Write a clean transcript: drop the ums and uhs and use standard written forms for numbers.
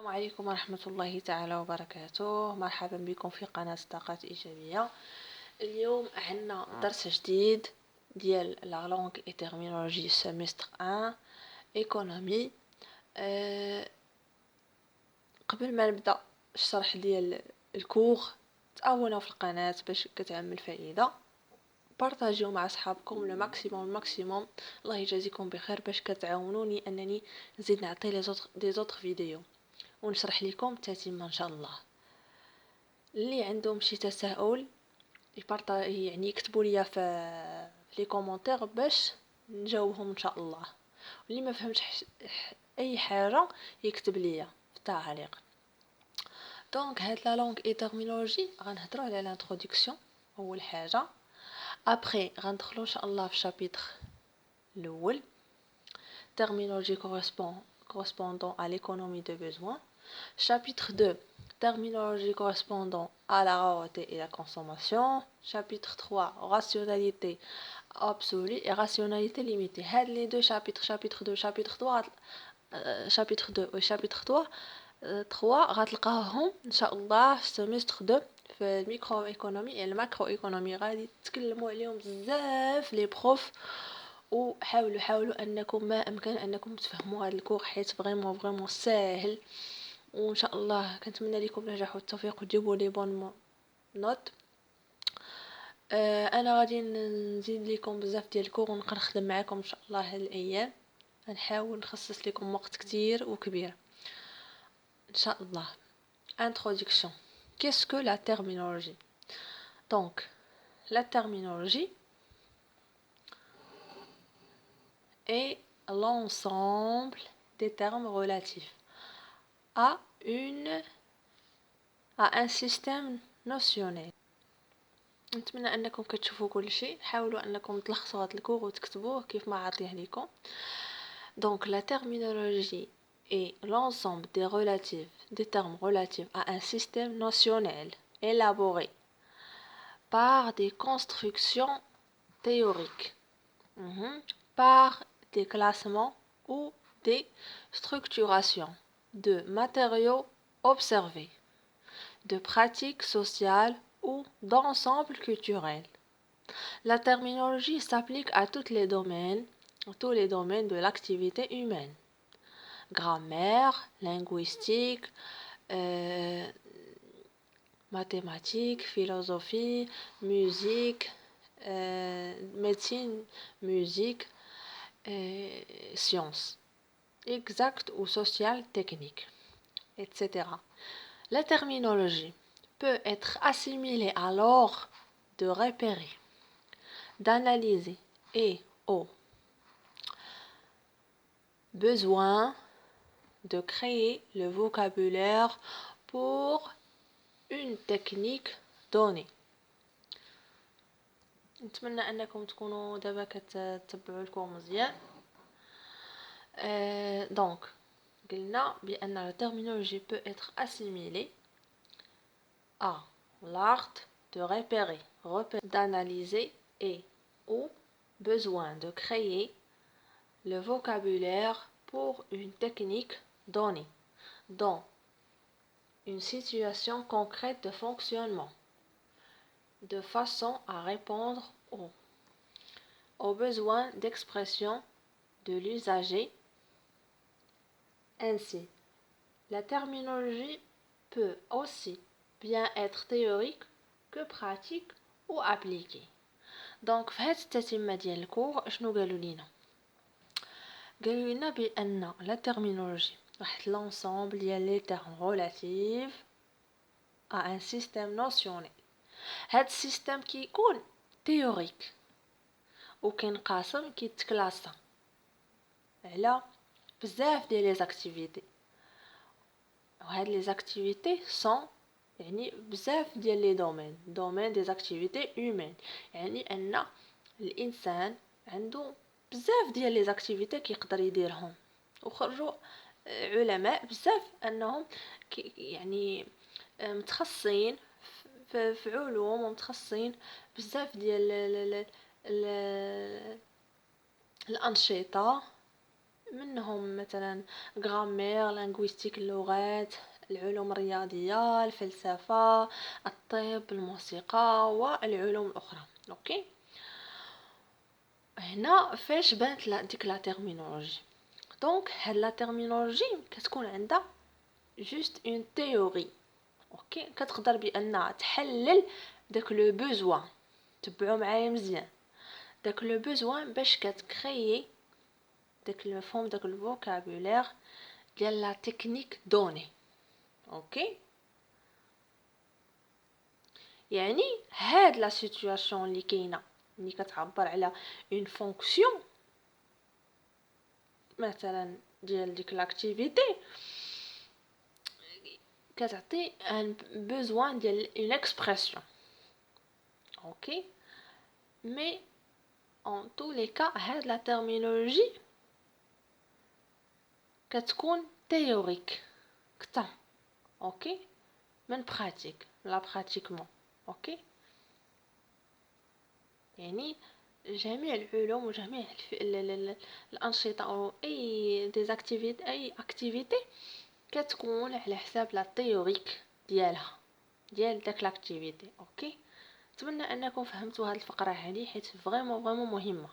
السلام عليكم ورحمة الله تعالى وبركاته. مرحبا بكم في قناة طاقات إيجابية. اليوم عندنا درس جديد ديال لا لونغ اي تيرمينولوجي سيمستر 1 ايكونومي. قبل ما نبدا الشرح ديال الكور تابوناو في القناة باش كتعمل فائدة، بارطاجيو مع صحابكم لو ماكسيموم. الله يجازيكم بخير باش كتعاونوني انني نزيد نعطي لي زوطر فيديو ونشرح لكم التتمه ان شاء الله. اللي عندهم شي تساؤل يعني يكتبوا لي في لي كومونتير باش نجاوبهم ان شاء الله. واللي ما فهمتش اي حاجه يكتب لي في التعليق. دونك هاد لا لونغ اي تيرمينولوجي غنهضروا على الانتروداكسيون اول حاجه، ابري غندخلوا ان شاء الله في الشابيتر الاول terminologie correspondant à l'économie de besoin. Chapitre 2, terminologie correspondant à la rareté et la consommation. Chapitre 3, rationalité absolue et rationalité limitée. Had les deux chapitres, chapitre 2, chapitre 3, chapitre 2 et chapitre 3 غتلقاوهم ان شاء الله في semestre 2 في الميكرو ايكونومي الماكرو ايكونومي. غادي يتكلموا عليهم بزاف لي بروف، وحاولوا انكم ما امكن انكم تفهموا هذا الكور حيت فريمون ساهل. وان شاء الله كنتمنى لكم النجاح والتوفيق وتجيبوا لي بون نوت. انا غادي نزيد لكم بزاف ديال الكور ونبقى نخدم معكم ان شاء الله هاد الايام. غنحاول نخصص لكم وقت كتير وكبير ان شاء الله. Introduction. Qu'est-ce que la terminologie? Donc, la terminologie est l'ensemble des termes relatifs à un système notionnel. نتمنى انكم كتشوفوا كل شيء. حاولوا انكم تلخصوا هذا الكور وتكتبوه كيف ما عطيه لكم. Donc la terminologie est l'ensemble des termes relatifs à un système notionnel élaboré par des constructions théoriques, par des classements ou des structurations de matériaux observés, de pratiques sociales ou d'ensembles culturels. La terminologie s'applique à tous les domaines de l'activité humaine. Grammaire, linguistique, mathématiques, philosophie, musique, médecine, musique, sciences, exactes ou sociales, techniques, etc. La terminologie peut être assimilée à l'art de repérer, d'analyser et au besoin de créer le vocabulaire pour une technique donnée. نتمنى انكم تكونوا دابا كتتبعوا الكور مزيان. دونك قلنا بان la terminologie peut être assimilée à l'art de repérer, d'analyser et ou besoin de créer le vocabulaire pour une technique donnée dans une situation concrète de fonctionnement, de façon à répondre aux besoins d'expression de l'usager. Ainsi, la terminologie peut aussi bien être théorique que pratique ou appliquée. Donc في هاد التتمة ديال الكور شنو قالوا لنا بان la terminologie واحد l'ensemble ديال les termes relatifs à un système notionnel. هاد السيستم كيكون تيوريك وكينقسم كيتكلاسا على بزاف ديال لي زاكتيفيتي، وهاد لي زاكتيفيتي سون يعني بزاف ديال لي دومين دي زاكتيفيتي هيومين. يعني ان الانسان عنده بزاف ديال لي زاكتيفيتي كيقدر يديرهم، وخرجوا علماء بزاف انهم يعني متخصصين في علوم ومتخصصين بزاف ديال الانشطه منهم مثلا غرامير، لانغويستيك، اللغات، العلوم الرياضية، الفلسفة، الطب، الموسيقى والعلوم الأخرى. أوكي، هنا فاش بانت ديك لا تيرمينولوجي. دونك هاد لا تيرمينولوجي كتكون عندها جوست اون تيوري. اوكي، كتقدر بانها تحلل داك لو بوزوان. تبعوا معايا مزيان، داك لو بوزوان باش كتكريي داك المفهوم، داك الفوكابولير ديال لا تكنيك دوني. اوكي، يعني هاد لا سيتوياسيون اللي كاينه اللي كتعبر على اون فونكسيون مثلا ديال ديك لاكتيفيتي، كتعطي ان بوزوان ديال اون اكسبرسيون. اوكي، مي en tous les cas هاد لا تيرمينولوجي كتكون تيوريك كتا. اوكي، من براتيك لا براتيكمون. اوكي، يعني جميع العلوم وجميع الانشطه او اي ديزاكتيفيتي، اي اكتيفيتي كتكون على حساب لا تيوريك ديالها، ديال داك لاكتيفيتي. اوكي، نتمنى انكم فهمتوا هذه الفقره هذه حيت فريمون مهمه.